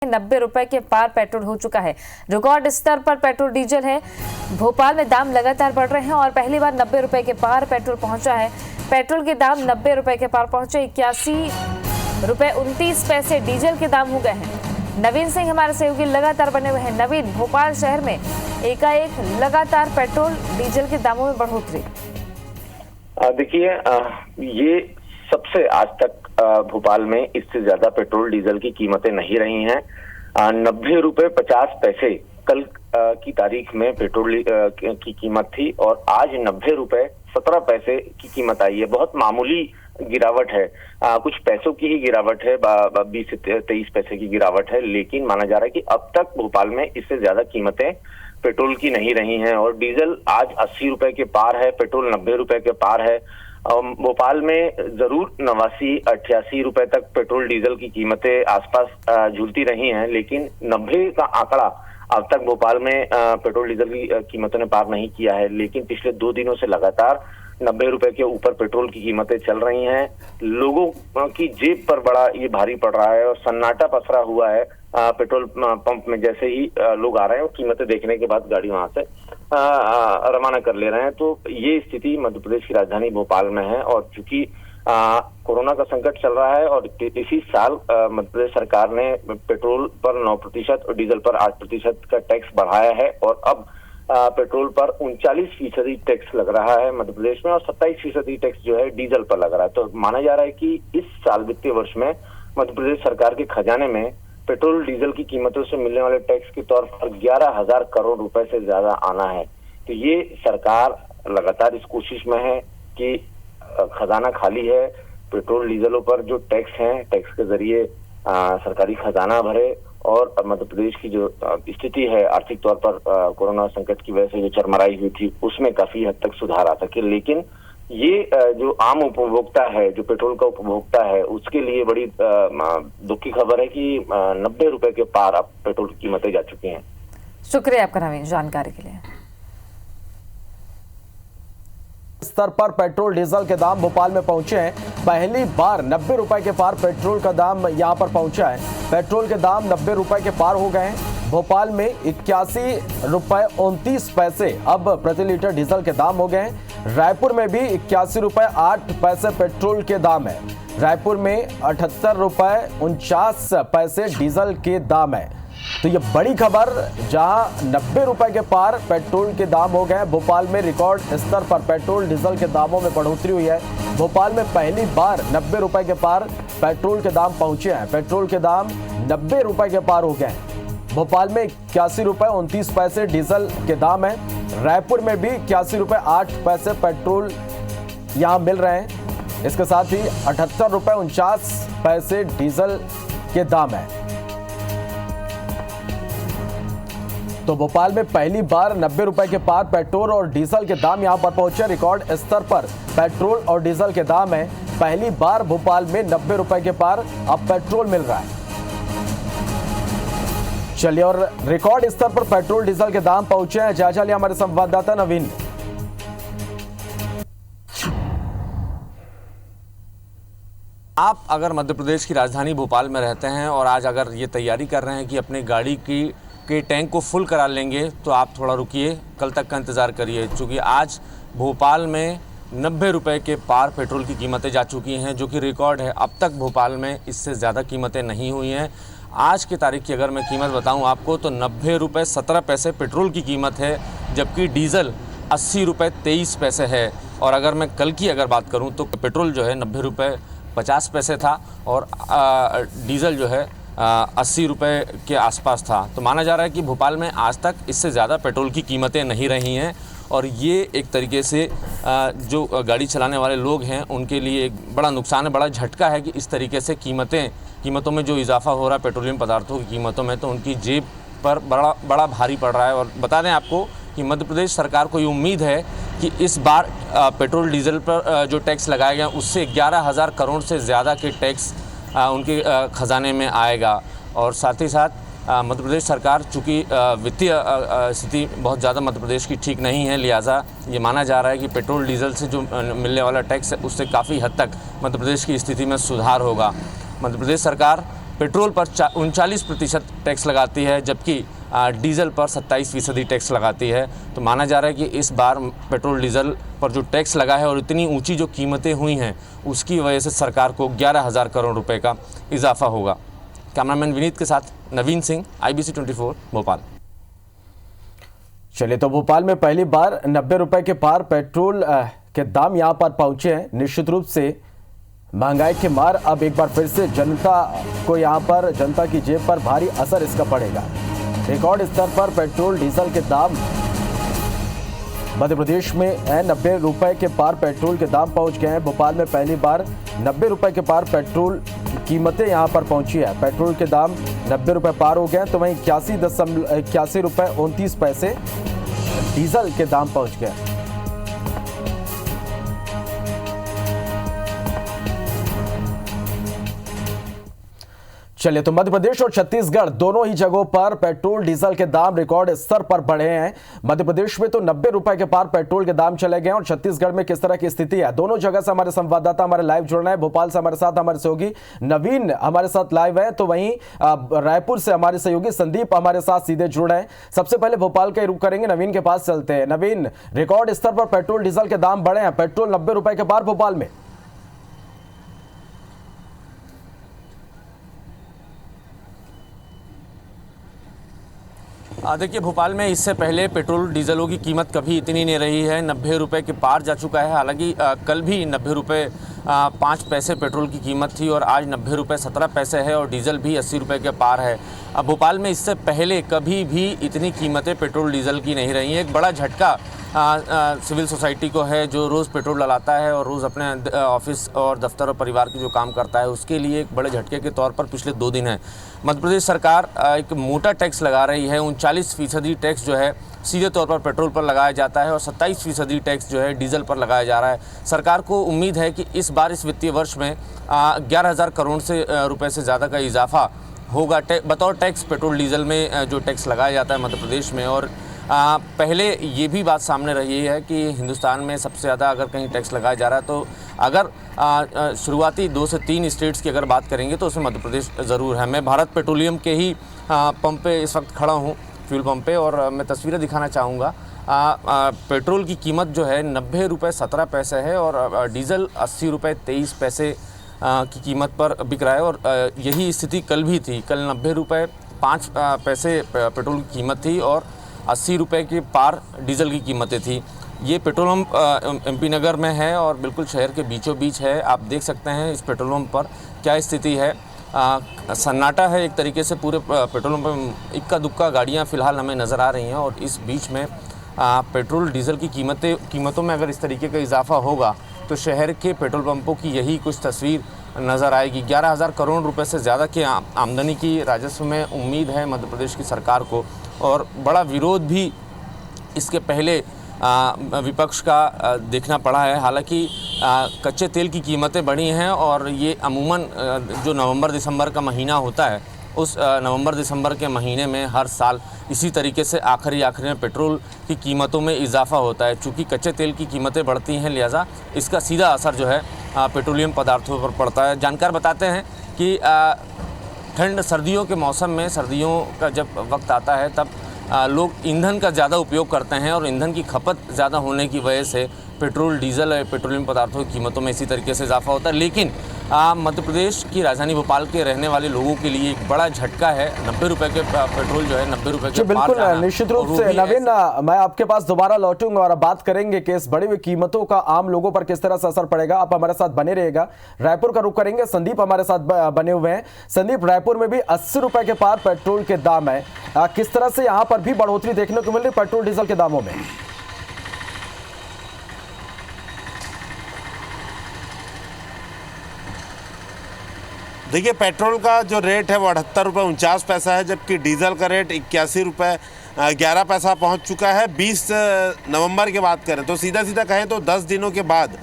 90 रुपए के पार पेट्रोल हो चुका है। रिकॉर्ड स्तर पर पेट्रोल डीजल है। भोपाल में दाम लगातार बढ़ रहे हैं और पहली बार 90 रुपए के पार पेट्रोल पहुंचा है। पेट्रोल के दाम 90 रुपए के पार पहुंचे। 81.29 डीजल के दाम हो गए हैं। नवीन सिंह हमारे सहयोगी लगातार बने हुए हैं। नवीन, भोपाल शहर में एकाएक लगातार पेट्रोल डीजल के दामों में बढ़ोतरी। देखिए, ये सबसे आज तक भोपाल में इससे ज्यादा पेट्रोल डीजल की कीमतें नहीं रही हैं। 90.50 कल की तारीख में पेट्रोल की कीमत थी और आज 90.17 की कीमत आई है। बहुत मामूली गिरावट है, कुछ पैसों की ही गिरावट है, 20 से 23 पैसे की गिरावट है, लेकिन माना जा रहा है कि अब तक भोपाल में इससे ज्यादा कीमतें पेट्रोल की नहीं रही हैं। और डीजल आज 80 रुपए के पार है, पेट्रोल 90 रुपए के पार है। भोपाल में जरूर 89-88 रुपए तक पेट्रोल डीजल की कीमतें आसपास झूलती रही हैं, लेकिन 90 का आंकड़ा अब तक भोपाल में पेट्रोल डीजल की कीमतों ने पार नहीं किया है। लेकिन पिछले 2 दिनों से लगातार 90 रुपए के ऊपर पेट्रोल की कीमतें चल रही हैं। लोगों की जेब पर बड़ा ये भारी पड़ रहा है और सन्नाटा पसरा हुआ है पेट्रोल पंप में। जैसे ही लोग आ रहे हैं, कीमतें देखने के बाद गाड़ी वहां से रवाना कर ले रहे हैं। तो ये स्थिति मध्य प्रदेश की राजधानी भोपाल में है। और चूंकि कोरोना का संकट चल रहा है और इसी साल मध्य प्रदेश सरकार ने पेट्रोल पर 9% और डीजल पर 8% का टैक्स बढ़ाया है और अब पेट्रोल पर 39% टैक्स लग रहा है मध्य प्रदेश में और 27% टैक्स जो है डीजल पर लग रहा है। तो माना जा रहा है कि इस साल वित्तीय वर्ष में मध्य प्रदेश सरकार के खजाने में पेट्रोल डीजल की कीमतों से मिलने वाले टैक्स के तौर पर 11,000 करोड़ रुपए से ज्यादा आना है। तो ये सरकार लगातार इस कोशिश में है कि खजाना खाली है, पेट्रोल डीजलों पर जो टैक्स है, टैक्स के जरिए सरकारी खजाना भरे और मध्य प्रदेश की जो स्थिति है आर्थिक तौर पर कोरोना संकट की वजह से जो चरमराई हुई थी उसमें काफी हद तक सुधार आ सके। लेकिन ये जो आम उपभोक्ता है, जो पेट्रोल का उपभोक्ता है, उसके लिए बड़ी दुख की खबर है कि 90 रुपए के पार अब पेट्रोल की कीमतें जा चुकी हैं। शुक्रिया आपका नवीन, जानकारी के लिए। स्तर पर पेट्रोल डीजल के दाम भोपाल में पहुंचे हैं। पहली बार 90 रुपए के पार पेट्रोल का दाम यहां पर पहुंचा है। पेट्रोल के दाम 90 रुपए के पार हो गए हैं। भोपाल में 81.29 अब प्रति लीटर डीजल के दाम हो गए हैं। रायपुर में भी 81.08 पेट्रोल के दाम है। रायपुर में 78.49 डीजल के दाम है। तो ये बड़ी खबर, जहां 90 रुपए के पार पेट्रोल के दाम हो गए। भोपाल में रिकॉर्ड स्तर पर पेट्रोल डीजल के दामों में बढ़ोतरी हुई है। भोपाल में पहली बार 90 रुपए के पार पेट्रोल के दाम पहुंचे हैं। पेट्रोल के दाम 90 रुपए के पार हो गए। भोपाल में 81.29 डीजल के दाम है। रायपुर में भी 81.08 पेट्रोल यहां मिल रहे हैं। इसके साथ ही 78.49 डीजल के दाम है। तो भोपाल में पहली बार 90 रुपए के पार पेट्रोल और डीजल के दाम यहां पर पहुंचे। रिकॉर्ड स्तर पर पेट्रोल और डीजल के दाम है। पहली बार भोपाल में 90 रुपए के पार अब पेट्रोल मिल रहा है। चलिए, और रिकॉर्ड स्तर पर पेट्रोल डीजल के दाम पहुंचे हैं। जायजा लिया हमारे संवाददाता नवीन। आप अगर मध्य प्रदेश की राजधानी भोपाल में रहते हैं और आज अगर ये तैयारी कर रहे हैं कि अपनी गाड़ी के टैंक को फुल करा लेंगे, तो आप थोड़ा रुकिए, कल तक का इंतज़ार करिए, क्योंकि आज भोपाल में 90 रुपए के पार पेट्रोल की कीमतें जा चुकी हैं, जो कि रिकॉर्ड है। अब तक भोपाल में इससे ज़्यादा कीमतें नहीं हुई हैं। आज की तारीख की अगर मैं कीमत बताऊं आपको, तो 90.17 पेट्रोल की कीमत है, जबकि डीजल 80.23 है। और अगर मैं कल की अगर बात करूं, तो पेट्रोल जो है 90.50 था और डीजल जो है 80 रुपये के आसपास था। तो माना जा रहा है कि भोपाल में आज तक इससे ज़्यादा पेट्रोल की कीमतें नहीं रही हैं। और ये एक तरीके से जो गाड़ी चलाने वाले लोग हैं उनके लिए एक बड़ा नुकसान है, बड़ा झटका है कि इस तरीके से कीमतों में जो इजाफा हो रहा है पेट्रोलियम पदार्थों की कीमतों में, तो उनकी जेब पर बड़ा भारी पड़ रहा है। और बता दें आपको कि मध्य प्रदेश सरकार को ये उम्मीद है कि इस बार पेट्रोल डीजल पर जो टैक्स लगाया गया उससे 11,000 करोड़ से ज़्यादा के टैक्स उनके खजाने में आएगा। और साथ ही साथ मध्य प्रदेश सरकार, चूँकि वित्तीय स्थिति बहुत ज़्यादा मध्य प्रदेश की ठीक नहीं है, लिहाजा ये माना जा रहा है कि पेट्रोल डीजल से जो मिलने वाला टैक्स है उससे काफ़ी हद तक मध्य प्रदेश की स्थिति में सुधार होगा। मध्य प्रदेश सरकार पेट्रोल पर 39% टैक्स लगाती है, जबकि डीजल पर 27% टैक्स लगाती है। तो माना जा रहा है कि इस बार पेट्रोल डीजल पर जो टैक्स लगा है और इतनी ऊंची जो कीमतें हुई हैं उसकी वजह से सरकार को 11,000 करोड़ रुपए का इजाफा होगा। कैमरामैन विनीत के साथ नवीन सिंह, IBC 24 भोपाल। चलिए, तो भोपाल में पहली बार 90 रुपए के पार पेट्रोल के दाम यहां पर पहुंचे हैं। निश्चित रूप से महंगाई के मार अब एक बार फिर से जनता की जेब पर भारी असर इसका पड़ेगा। रिकॉर्ड स्तर पर पेट्रोल डीजल के दाम मध्य प्रदेश में 90 रुपए के पार पेट्रोल के दाम पहुंच गए हैं। भोपाल में पहली बार 90 रुपए के पार पेट्रोल कीमतें यहां पर पहुंची है। पेट्रोल के दाम 90 रुपए पार हो गए, तो वहीं 81 रुपए 29 पैसे डीजल के दाम पहुंच गए। चलिए, तो मध्य प्रदेश और छत्तीसगढ़ दोनों ही जगहों पर पेट्रोल डीजल के दाम रिकॉर्ड स्तर पर बढ़े हैं। मध्य प्रदेश में तो 90 रुपए के पार पेट्रोल के दाम चले गए और छत्तीसगढ़ में किस तरह की स्थिति है, दोनों जगह से हमारे संवाददाता हमारे लाइव जुड़ रहे हैं। भोपाल से हमारे साथ हमारे सहयोगी नवीन हमारे साथ लाइव है, तो वहीं रायपुर से हमारे सहयोगी संदीप हमारे साथ सीधे जुड़ रहे हैं। सबसे पहले भोपाल का रुख करेंगे, नवीन के पास चलते हैं। नवीन, रिकॉर्ड स्तर पर पेट्रोल डीजल के दाम बढ़े हैं, पेट्रोल 90 रुपए के पार भोपाल में। देखिए, भोपाल में इससे पहले पेट्रोल डीजलों की कीमत कभी इतनी नहीं रही है। 90 रुपए के पार जा चुका है। हालांकि कल भी 90 रुपए 5 पैसे पेट्रोल की कीमत थी और आज 90 रुपए 17 पैसे है और डीजल भी 80 रुपए के पार है। अब भोपाल में इससे पहले कभी भी इतनी कीमतें पेट्रोल डीजल की नहीं रही हैं। एक बड़ा झटका सिविल सोसाइटी को है, जो रोज़ पेट्रोल डलाता है और रोज़ अपने ऑफिस और दफ्तर और परिवार के जो काम करता है उसके लिए एक बड़े झटके के तौर पर पिछले 2 दिन है मध्य प्रदेश सरकार एक मोटा टैक्स लगा रही है। 39% टैक्स जो है सीधे तौर पर पेट्रोल पर लगाया जाता है और 27% टैक्स जो है डीजल पर लगाया जा रहा है। सरकार को उम्मीद है कि इस बार इस वित्तीय वर्ष में 11,000 करोड़ रुपए से ज़्यादा का इजाफा होगा बतौर टैक्स पेट्रोल डीजल में जो टैक्स लगाया जाता है मध्य प्रदेश में। और पहले ये भी बात सामने रही है कि हिंदुस्तान में सबसे ज़्यादा अगर कहीं टैक्स लगाया जा रहा है तो अगर शुरुआती 2 से 3 स्टेट्स की अगर बात करेंगे तो उसमें मध्य प्रदेश ज़रूर है। मैं भारत पेट्रोलियम के ही पंप पे इस वक्त खड़ा हूँ, फ्यूल पंप पे, और मैं तस्वीरें दिखाना चाहूँगा। पेट्रोल की कीमत जो है 90 रुपये 17 पैसे है और डीजल 80 रुपये 23 पैसे की कीमत पर बिक रहा है। और यही स्थिति कल भी थी। कल 90 रुपये 5 पैसे पेट्रोल की कीमत थी और 80 रुपये के पार डीजल की कीमतें थी। ये पेट्रोल पंप MP नगर में है और बिल्कुल शहर के बीचों बीच है। आप देख सकते हैं इस पेट्रोल पंप पर क्या स्थिति है। सन्नाटा है एक तरीके से पूरे पेट्रोल पंप में। इक्का दुक्का गाड़ियाँ फ़िलहाल हमें नज़र आ रही हैं और इस बीच में पेट्रोल डीजल की कीमतों में अगर इस तरीके का इजाफा होगा तो शहर के पेट्रोल पंपों की यही कुछ तस्वीर नज़र आएगी। 11,000 करोड़ रुपए से ज़्यादा की आमदनी की राजस्व में उम्मीद है मध्य प्रदेश की सरकार को, और बड़ा विरोध भी इसके पहले विपक्ष का देखना पड़ा है। हालांकि कच्चे तेल की कीमतें बढ़ी हैं और ये अमूमन जो नवंबर दिसंबर का महीना होता है उस नवंबर दिसंबर के महीने में हर साल इसी तरीके से आखिरी में पेट्रोल की कीमतों में इजाफा होता है। चूँकि कच्चे तेल की कीमतें बढ़ती हैं, लिहाजा इसका सीधा असर जो है पेट्रोलियम पदार्थों पर पड़ता है। जानकार बताते हैं कि ठंड सर्दियों के मौसम में, सर्दियों का जब वक्त आता है तब लोग ईंधन का ज़्यादा उपयोग करते हैं और ईंधन की खपत ज़्यादा होने की वजह से पेट्रोल डीजल पेट्रोलियम पदार्थों की कीमतों में इसी तरीके से इजाफा होता है। लेकिन मध्य प्रदेश की राजधानी भोपाल के रहने वाले लोगों के लिए एक बड़ा झटका है। 90 रुपए के पेट्रोल जो है 90 रुपए के बिल्कुल निश्चित रूप से। नवीन, मैं आपके पास दोबारा लौटूंगा और बात करेंगे कि इस बढ़ी हुई कीमतों का आम लोगों पर किस तरह से असर पड़ेगा। आप हमारे साथ बने रहिएगा। रायपुर का रुख करेंगे, संदीप हमारे साथ बने हुए हैं। संदीप, रायपुर में भी 80 रुपए के पार पेट्रोल के दाम है, किस तरह से यहाँ पर भी बढ़ोतरी देखने को मिल रही पेट्रोल डीजल के दामों में? देखिए, पेट्रोल का जो रेट है वो 78 रुपये 49 पैसा है, जबकि डीजल का रेट 81 रुपये 11 पैसा पहुंच चुका है। 20 नवंबर की बात करें तो सीधा कहें तो 10 दिनों के बाद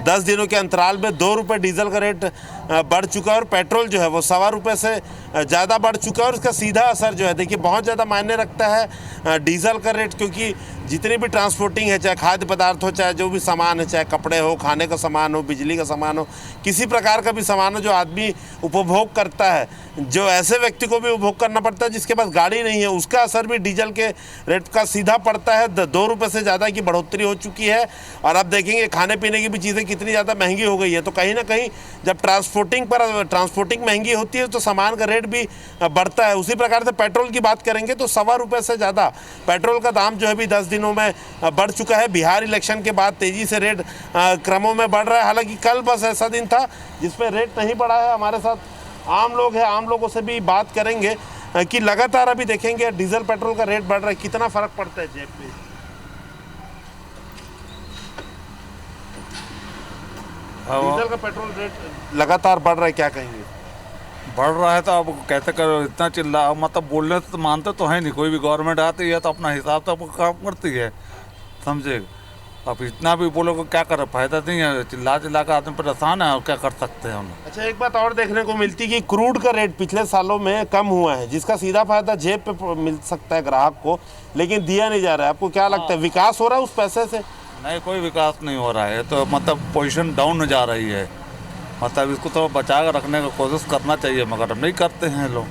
10 दिनों के अंतराल में 2 रुपये डीजल का रेट बढ़ चुका है और पेट्रोल जो है वो ₹1.25 से ज़्यादा बढ़ चुका है और इसका सीधा असर जो है देखिए बहुत ज़्यादा मायने रखता है डीजल का रेट, क्योंकि जितनी भी ट्रांसपोर्टिंग है, चाहे खाद्य पदार्थ हो, चाहे जो भी सामान है, चाहे कपड़े हो, खाने का सामान हो, बिजली का सामान हो, किसी प्रकार का भी सामान हो जो आदमी उपभोग करता है, जो ऐसे व्यक्ति को भी उपभोग करना पड़ता है जिसके पास गाड़ी नहीं है, उसका असर भी डीजल के रेट का सीधा पड़ता है। ₹2 से ज़्यादा की बढ़ोतरी हो चुकी है और अब देखेंगे खाने पीने की भी चीज़ें कितनी ज़्यादा महंगी हो गई है। तो कहीं ना कहीं जब ट्रांसपोर्टिंग महंगी होती है तो सामान का रेट भी बढ़ता है। उसी प्रकार से पेट्रोल की बात करेंगे तो ₹1.25 से ज़्यादा पेट्रोल का दाम जो है भी 10 दिनों में बढ़ चुका है। बिहार इलेक्शन के बाद तेज़ी से रेट क्रमों में बढ़ रहा है। हालांकि कल बस ऐसा दिन था जिसमें रेट नहीं बढ़ा है। हमारे साथ आम लोग हैं, आम लोगों से भी बात करेंगे कि लगातार अभी देखेंगे डीजल पेट्रोल का रेट बढ़ रहा है, कितना फर्क पड़ता है जेब पे। डीजल का पेट्रोल रेट लगातार बढ़ रहा है, क्या कहेंगे? बढ़ रहा है तो अब कैसे करो, इतना चिल्ला मतलब बोलने तो मानते तो है नहीं। कोई भी गवर्नमेंट आती है तो अपना हिसाब से काम करती है, समझे। अब इतना भी बोलो को क्या करे, फायदा नहीं है। चिल्ला कर आदमी परेशान है और क्या कर सकते हैं हम। अच्छा, एक बात और देखने को मिलती है कि क्रूड का रेट पिछले सालों में कम हुआ है, जिसका सीधा फायदा जेब पे मिल सकता है ग्राहक को, लेकिन दिया नहीं जा रहा है। आपको क्या लगता है, विकास हो रहा है उस पैसे से? नहीं, कोई विकास नहीं हो रहा है। तो मतलब पोजीशन डाउन जा रही है। मतलब इसको तो बचा कर रखने की कोशिश करना चाहिए, मगर नहीं करते हैं लोग।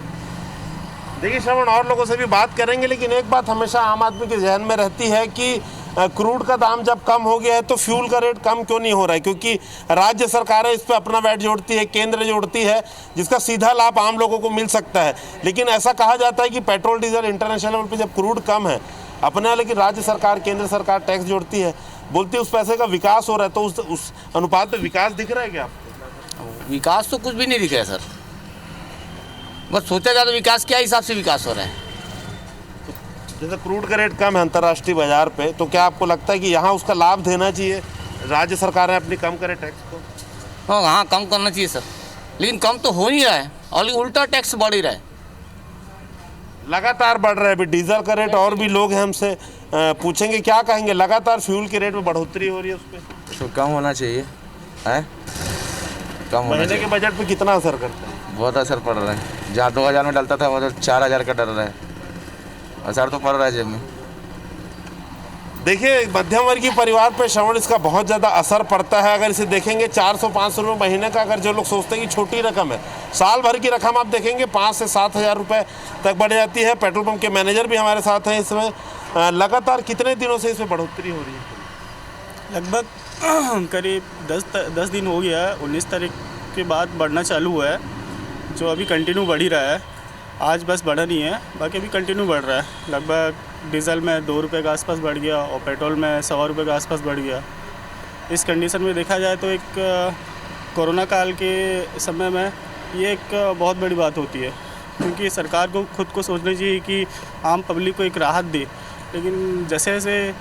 देखिए श्रवण, और लोगों से भी बात करेंगे, लेकिन एक बात हमेशा आम आदमी के जहन में रहती है कि क्रूड का दाम जब कम हो गया है तो फ्यूल का रेट कम क्यों नहीं हो रहा है? क्योंकि राज्य सरकारें इस पर अपना वैट जोड़ती है, केंद्र जोड़ती है, जिसका सीधा लाभ आम लोगों को मिल सकता है। लेकिन ऐसा कहा जाता है कि पेट्रोल डीजल इंटरनेशनल लेवल पर जब क्रूड कम है अपने, लेकिन राज्य सरकार, केंद्र सरकार टैक्स जोड़ती है, बोलती है उस पैसे का विकास हो रहा है। तो उस अनुपात में विकास दिख रहा है क्या आपको? विकास तो कुछ भी नहीं दिखा है सर। बस सोचा जाए तो विकास क्या हिसाब से विकास हो रहा है। जैसे क्रूड का रेट कम है अंतर्राष्ट्रीय बाजार पे, तो क्या आपको लगता है कि यहाँ उसका लाभ देना चाहिए, राज्य सरकारें अपनी कम करे टैक्स को? हाँ, कम करना चाहिए सर, लेकिन कम तो हो नहीं रहा है और उल्टा टैक्स बढ़ ही रहा है। लगातार बढ़ रहा है अभी डीजल का रेट। और भी लोग हैं, हमसे पूछेंगे क्या कहेंगे। लगातार फ्यूल के रेट में बढ़ोतरी हो रही है, उस पर तो कम होना चाहिए है, कम होना महीने चाहिए। के बजट पे कितना असर करता है? बहुत असर पड़ रहा है। जहाँ 2000 में डलता था वो तो 4000 का डल रहा है। असर तो पड़ रहा है जेब में। देखिए, मध्यम वर्गीय परिवार पे श्रवण इसका बहुत ज़्यादा असर पड़ता है। अगर इसे देखेंगे 400-500 रुपये महीने का, अगर जो लोग सोचते हैं कि छोटी रकम है, साल भर की रकम आप देखेंगे 5 से 7 हज़ार रुपये तक बढ़ जाती है। पेट्रोल पंप के मैनेजर भी हमारे साथ हैं इसमें। लगातार कितने दिनों से इसमें बढ़ोतरी हो रही है? लगभग करीब 10 दिन हो गया है। 19 तारीख के बाद बढ़ना चालू हुआ है, जो अभी कंटिन्यू बढ़ ही रहा है। आज बस बढ़ा नहीं है, बाकी अभी कंटिन्यू बढ़ रहा है। लगभग डीजल में ₹2 के आसपास बढ़ गया और पेट्रोल में ₹1.25 के आसपास बढ़ गया। इस कंडीशन में देखा जाए तो एक कोरोना काल के समय में ये एक बहुत बड़ी बात होती है, क्योंकि सरकार को खुद को सोचना चाहिए कि आम पब्लिक को एक राहत दे। लेकिन जैसे जैसे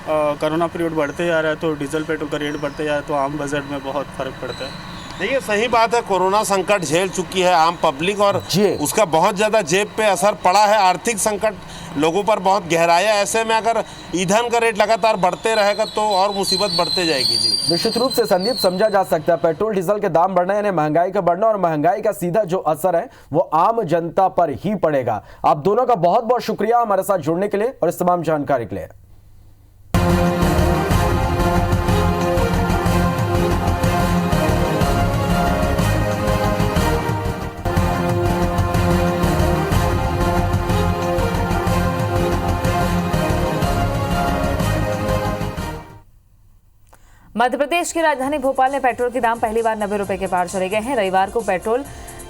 कोरोना पीरियड बढ़ते जा रहा है तो डीजल पेट्रोल का रेट बढ़ते जा रहा है, तो आम बजट में बहुत फ़र्क पड़ता है। देखिए, सही बात है, कोरोना संकट झेल चुकी है आम पब्लिक और उसका बहुत ज़्यादा जेब पे असर पड़ा है। आर्थिक संकट लोगों पर बहुत गहराया। ऐसे में अगर ईंधन का रेट लगातार बढ़ते रहेगा तो और मुसीबत बढ़ते जाएगी। जी, निश्चित रूप से संदीप, समझा जा सकता है पेट्रोल डीजल के दाम बढ़ना यानी महंगाई का बढ़ना, और महंगाई का सीधा जो असर है वो आम जनता पर ही पड़ेगा। आप दोनों का बहुत बहुत शुक्रिया हमारे साथ जुड़ने के लिए और इस तमाम जानकारी के लिए। मध्य प्रदेश की राजधानी भोपाल में पेट्रोल के दाम पहली बार 90 रुपए के पार चले गए हैं। रविवार को पेट्रोल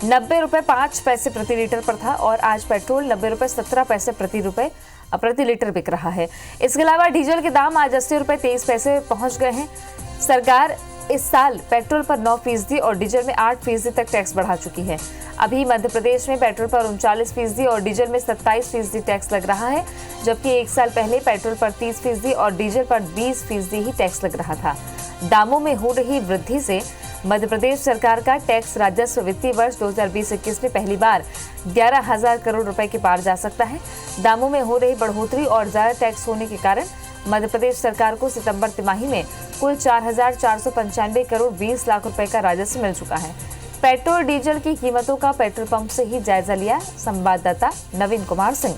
90 रुपए 5 पैसे प्रति लीटर पर था और आज पेट्रोल 90 रुपए 17 पैसे प्रति लीटर बिक रहा है। इसके अलावा डीजल के दाम आज 80 रुपए 23 पैसे पहुंच गए हैं। सरकार इस साल पेट्रोल पर 9% और डीजल में 8% तक टैक्स बढ़ा चुकी है। अभी मध्य प्रदेश में पेट्रोल पर 39% और डीजल में 27% टैक्स लग रहा है, जबकि एक साल पहले पेट्रोल पर 30% और डीजल पर 20% ही टैक्स लग रहा था। दामों में हो रही वृद्धि से मध्य प्रदेश सरकार का टैक्स राजस्व वित्तीय वर्ष 2020-21 में पहली बार 11,000 करोड़ रुपए के पार जा सकता है। दामों में हो रही बढ़ोतरी और ज्यादा टैक्स होने के कारण मध्य प्रदेश सरकार को सितंबर तिमाही में कुल 4,495 करोड़ 20 लाख रुपए का राजस्व मिल चुका है। पेट्रोल डीजल की कीमतों का पेट्रोल पंप से ही जायजा लिया। संवाददाता नवीन कुमार सिंह।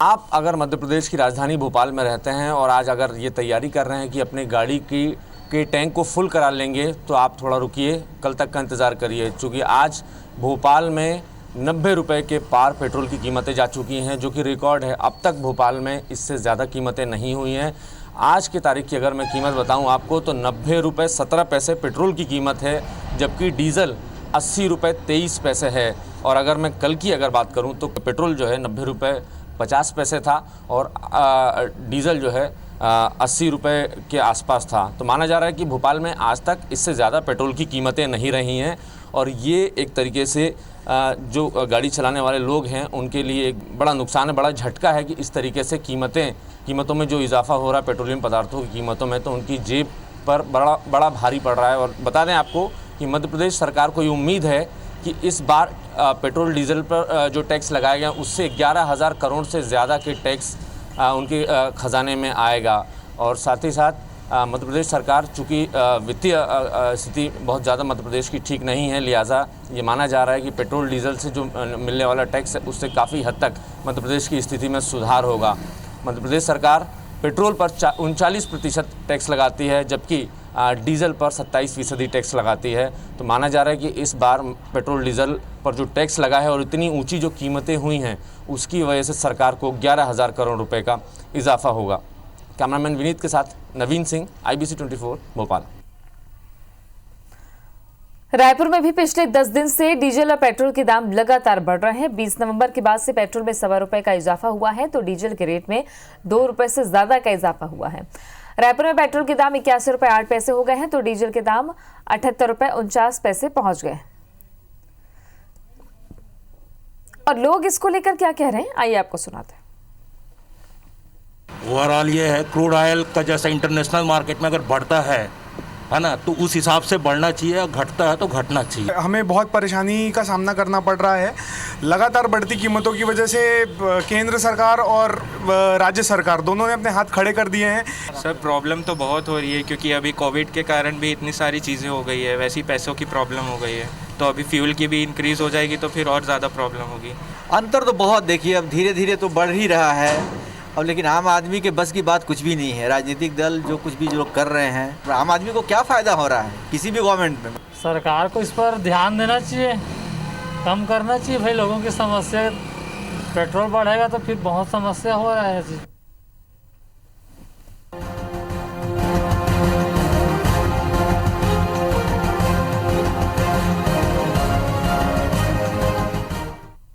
आप अगर मध्य प्रदेश की राजधानी भोपाल में रहते हैं और आज अगर ये तैयारी कर रहे हैं कि अपनी गाड़ी के टैंक को फुल करा लेंगे, तो आप थोड़ा रुकिए, कल तक का इंतज़ार करिए, क्योंकि आज भोपाल में 90 रुपये के पार पेट्रोल की कीमतें जा चुकी हैं, जो कि रिकॉर्ड है। अब तक भोपाल में इससे ज़्यादा कीमतें नहीं हुई हैं। आज की तारीख की अगर मैं कीमत बताऊं आपको, तो 90 रुपये 17 पैसे पेट्रोल की कीमत है, जबकि डीजल 80 रुपये 23 पैसे है। और अगर मैं कल की अगर बात करूं तो पेट्रोल जो है 90 रुपये 50 पैसे था और डीजल जो है 80 रुपये के आसपास था। तो माना जा रहा है कि भोपाल में आज तक इससे ज़्यादा पेट्रोल की कीमतें नहीं रही हैं, और ये एक तरीके से जो गाड़ी चलाने वाले लोग हैं उनके लिए एक बड़ा नुकसान है, बड़ा झटका है कि इस तरीके से कीमतों में जो इजाफा हो रहा है पेट्रोलियम पदार्थों की कीमतों में, तो उनकी जेब पर बड़ा भारी पड़ रहा है। और बता दें आपको कि मध्य प्रदेश सरकार को ये उम्मीद है कि इस बार पेट्रोल डीजल पर जो टैक्स लगाया गया उससे 11,000 करोड़ से ज़्यादा के टैक्स उनके ख़जाने में आएगा। और साथ ही साथ मध्य प्रदेश सरकार, चूँकि वित्तीय स्थिति बहुत ज़्यादा मध्य प्रदेश की ठीक नहीं है, लिहाजा ये माना जा रहा है कि पेट्रोल डीजल से जो मिलने वाला टैक्स है उससे काफ़ी हद तक मध्य प्रदेश की स्थिति में सुधार होगा। मध्य प्रदेश सरकार पेट्रोल पर 39% टैक्स लगाती है, जबकि डीजल पर 27% टैक्स लगाती है। तो माना जा रहा है कि इस बार पेट्रोल डीजल पर जो टैक्स लगा है और इतनी ऊंची जो कीमतें हुई हैं उसकी वजह से सरकार को 11,000 करोड़ रुपए का इजाफा होगा। कैमरामैन विनीत के साथ नवीन सिंह, IBC 24 भोपाल। रायपुर में भी पिछले 10 दिन से डीजल और पेट्रोल के दाम लगातार बढ़ रहे हैं। 20 नवंबर के बाद से पेट्रोल में 1.25 रुपए का इजाफा हुआ है, तो डीजल के रेट में 2 रुपए से ज्यादा का इजाफा हुआ है। रायपुर में पेट्रोल के दाम 81 रुपए 8 पैसे हो गए हैं, तो डीजल के दाम 78 रुपए 49 पैसे पहुंच गए। और लोग इसको लेकर क्या कह रहे हैं, आइए आपको सुनाते हैं। ओवरऑल ये है, क्रूड ऑयल का जैसा इंटरनेशनल मार्केट में अगर बढ़ता है ना, तो उस हिसाब से बढ़ना चाहिए, और घटता है तो घटना चाहिए। हमें बहुत परेशानी का सामना करना पड़ रहा है। लगातार बढ़ती कीमतों की वजह से केंद्र सरकार और राज्य सरकार दोनों ने अपने हाथ खड़े कर दिए हैं। सर प्रॉब्लम तो बहुत हो रही है, क्योंकि अभी कोविड के कारण भी इतनी सारी चीज़ें हो गई है, वैसी पैसों की प्रॉब्लम हो गई है, तो अभी फ्यूल की भी इंक्रीज़ हो जाएगी तो फिर और ज़्यादा प्रॉब्लम होगी। अंतर तो बहुत, देखिए अब धीरे धीरे तो बढ़ ही रहा है, और लेकिन आम आदमी के बस की बात कुछ भी नहीं है। राजनीतिक दल जो कुछ भी जो कर रहे हैं, आम आदमी को क्या फ़ायदा हो रहा है किसी भी गवर्नमेंट में? सरकार को इस पर ध्यान देना चाहिए, कम करना चाहिए भाई लोगों की समस्या। पेट्रोल बढ़ेगा तो फिर बहुत समस्या हो रहा है जी।